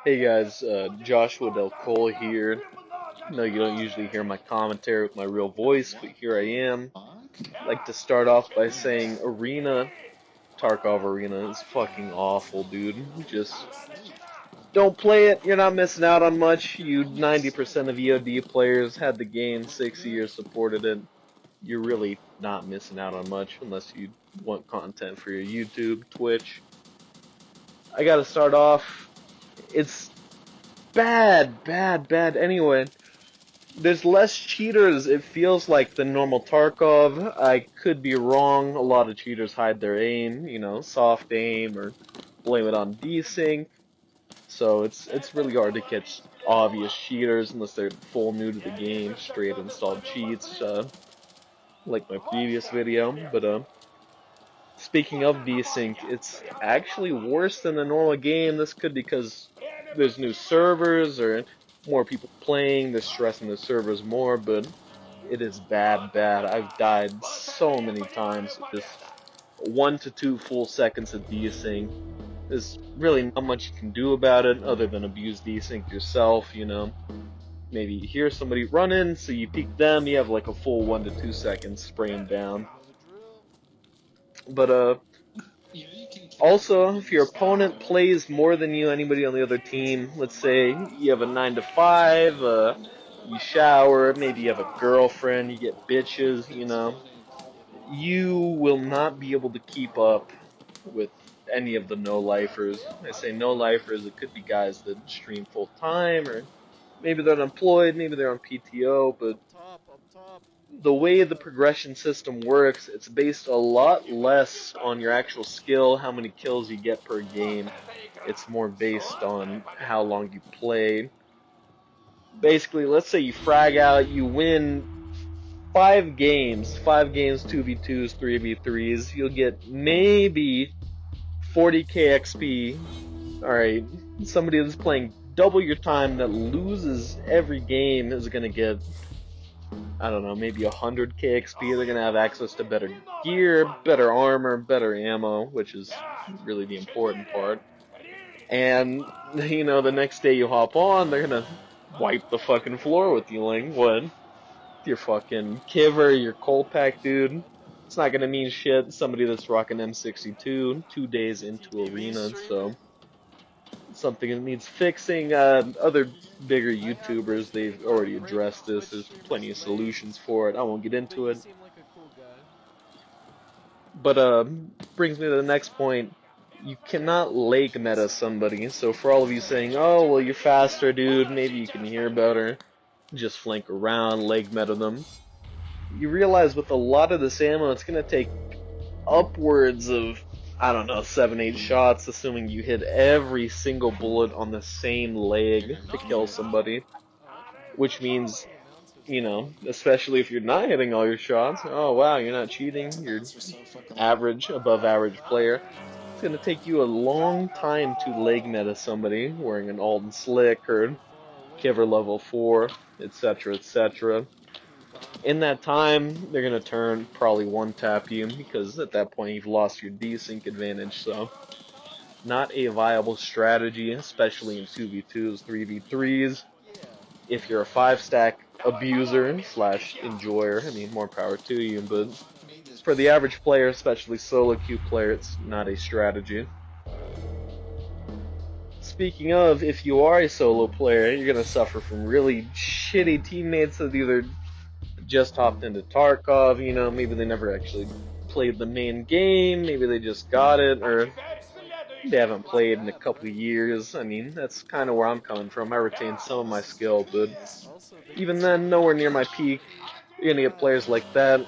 Hey guys, Joshua Del Cole here. No, you don't usually hear my commentary with my real voice, but here I am. I'd like to start off by saying Tarkov Arena is fucking awful, dude. Just don't play it, you're not missing out on much. You 90% of EOD players had the game, 6 years supported it. You're really not missing out on much unless you want content for your YouTube, Twitch. I gotta start off. It's bad anyway. There's less cheaters, it feels like, than normal Tarkov. I could be wrong. A lot of cheaters hide their aim, soft aim or blame it on desync. So it's really hard to catch obvious cheaters unless they're full new to the game, straight installed cheats, like my previous video. But speaking of desync, it's actually worse than the normal game. This could be because there's new servers or more people playing, they're stressing the servers more, but it is bad. I've died so many times with just 1 to 2 full seconds of desync. There's really not much you can do about it other than abuse desync yourself. Maybe you hear somebody running, so you peek them, you have like a full 1 to 2 seconds spraying down. But also, if your opponent plays more than you, anybody on the other team, let's say you have a 9 to 5, you shower, maybe you have a girlfriend, you get bitches, you will not be able to keep up with any of the no-lifers. I say no-lifers, it could be guys that stream full-time, or maybe they're unemployed, maybe they're on PTO, but the way the progression system works, it's based a lot less on your actual skill, how many kills you get per game. It's more based on how long you play. Basically, let's say you frag out, you win 5 games, 2v2s, 3v3s, you'll get maybe 40k XP. Alright, somebody that's playing double your time that loses every game is gonna get, I don't know, maybe 100k XP. They're gonna have access to better gear, better armor, better ammo, which is really the important part. And, the next day you hop on, they're gonna wipe the fucking floor with you, like, what? Your fucking Kiver, your Colpack dude. It's not gonna mean shit. Somebody that's rocking M62 2 days into Arena, so something that needs fixing. Other bigger YouTubers, they've already addressed this. There's plenty of solutions for it. I won't get into it. But brings me to the next point. You cannot leg meta somebody. So for all of you saying, oh, well, you're faster, dude, maybe you can hear better, just flank around, leg meta them. You realize with a lot of this ammo, it's going to take upwards of, I don't know, 7-8 shots, assuming you hit every single bullet on the same leg to kill somebody. Which means, especially if you're not hitting all your shots, oh wow, you're not cheating, you're average, above average player. It's going to take you a long time to leg meta somebody wearing an Alden Slick or Kiver level 4, etc., etc. In that time, they're going to probably one-tap you, because at that point you've lost your desync advantage, so not a viable strategy, especially in 2v2s, 3v3s. If you're a 5-stack abuser slash enjoyer, I mean, more power to you, but for the average player, especially solo queue player, it's not a strategy. Speaking of, if you are a solo player, you're going to suffer from really shitty teammates that either just hopped into Tarkov, maybe they never actually played the main game, maybe they just got it, or they haven't played in a couple of years. I mean, that's kind of where I'm coming from. I retained some of my skill, but even then, nowhere near my peak. You're gonna get players like that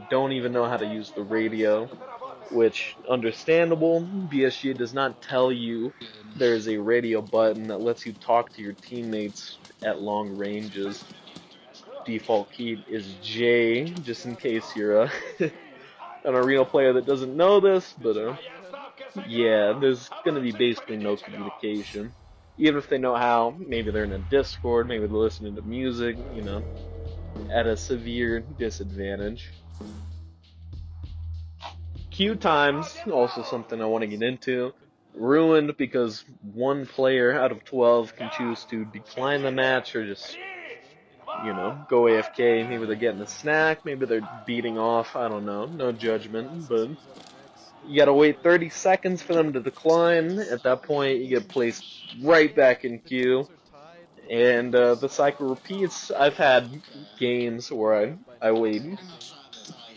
don't even know how to use the radio, which, understandable. BSG does not tell you there's a radio button that lets you talk to your teammates at long ranges. Default key is J, just in case you're an arena player that doesn't know this, but yeah, there's gonna be basically no communication. Even if they know how, maybe they're in a Discord, maybe they're listening to music, at a severe disadvantage. Queue times, also something I want to get into. ruined because one player out of 12 can choose to decline the match or just, go AFK. Maybe they're getting a snack, maybe they're beating off, I don't know, no judgment, but you gotta wait 30 seconds for them to decline. At that point, you get placed right back in queue, and the cycle repeats. I've had games where I wait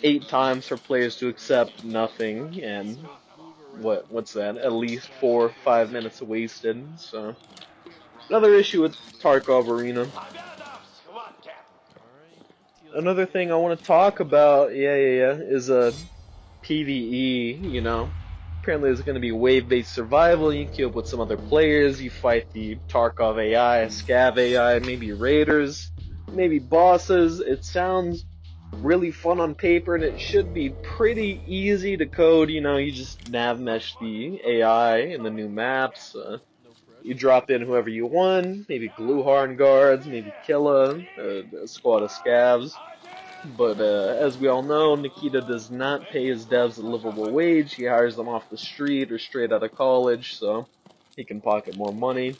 8 times for players to accept nothing, and what's that? At least 4 or 5 minutes wasted. So another issue with Tarkov Arena. Another thing I want to talk about, is PvE. Apparently there's going to be wave-based survival. You queue up with some other players. You fight the Tarkov AI, Scav AI, maybe raiders, maybe bosses. It sounds really fun on paper, and it should be pretty easy to code. You just nav mesh the AI in the new maps. You drop in whoever you want, maybe Gluharn guards, maybe Killa, a squad of scavs. But as we all know, Nikita does not pay his devs a livable wage. He hires them off the street or straight out of college, so he can pocket more money.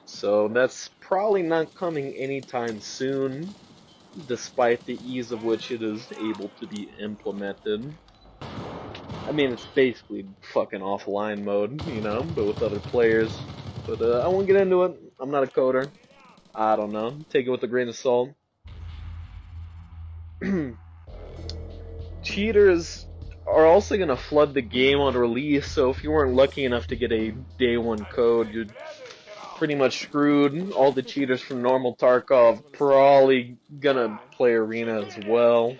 So that's probably not coming anytime soon, despite the ease of which it is able to be implemented. I mean, it's basically fucking offline mode, but with other players. But I won't get into it. I'm not a coder. I don't know. Take it with a grain of salt. Cheaters are also going to flood the game on release, so if you weren't lucky enough to get a day one code, you're pretty much screwed. All the cheaters from normal Tarkov probably gonna play Arena as well.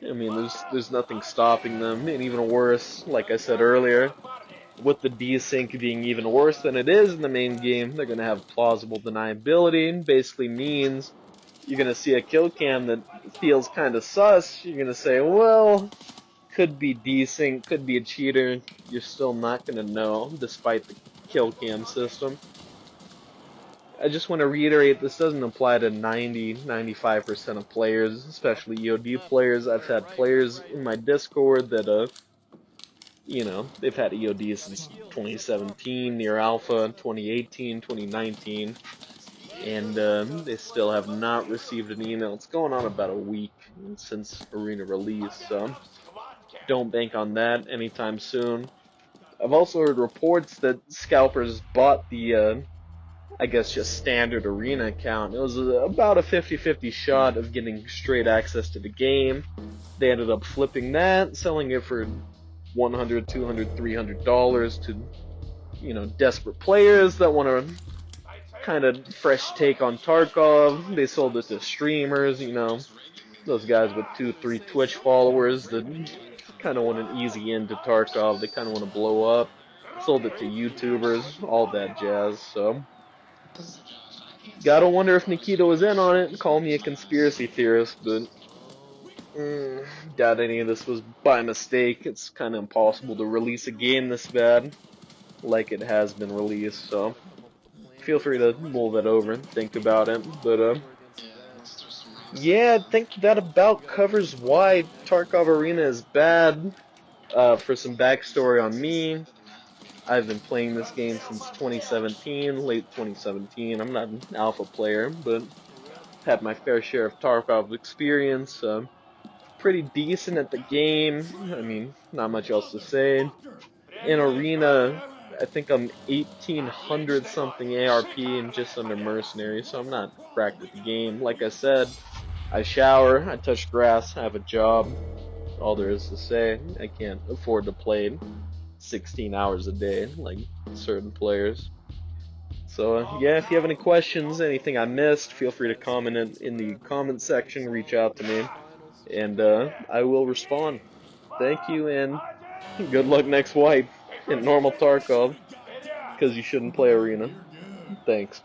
I mean, there's nothing stopping them, and even worse, like I said earlier, with the desync being even worse than it is in the main game, they're gonna have plausible deniability. Basically means you're gonna see a kill cam that feels kind of sus. You're gonna say, well, could be desync, could be a cheater. You're still not gonna know, despite the kill cam system. I just want to reiterate, this doesn't apply to 90-95% of players, especially EOD players. I've had players in my Discord that, they've had EOD since 2017, near alpha, 2018, 2019, and they still have not received an email. It's going on about a week since Arena release, so don't bank on that anytime soon. I've also heard reports that scalpers bought the I guess just standard arena account. It was about a 50-50 shot of getting straight access to the game. They ended up flipping that, selling it for $100, $200, $300 to, desperate players that want a kind of fresh take on Tarkov. They sold it to streamers, those guys with 2, 3 Twitch followers that kind of want an easy end to Tarkov. They kind of want to blow up. Sold it to YouTubers, all that jazz, so gotta wonder if Nikita was in on it. Call me a conspiracy theorist, but doubt any of this was by mistake. It's kind of impossible to release a game this bad, like it has been released. So feel free to mull that over and think about it. But yeah, I think that about covers why Tarkov Arena is bad. For some backstory on me, I've been playing this game since 2017, late 2017. I'm not an alpha player, but had my fair share of Tarkov experience. Pretty decent at the game. I mean, not much else to say. In Arena, I think I'm 1800 something ARP and just under mercenary, so I'm not cracked at the game. Like I said, I shower, I touch grass, I have a job. All there is to say. I can't afford to play 16 hours a day like certain players. So, yeah, if you have any questions, anything I missed, feel free to comment it in the comment section, reach out to me, and I will respond. Thank you, and good luck next wipe in normal Tarkov, because you shouldn't play Arena. Thanks.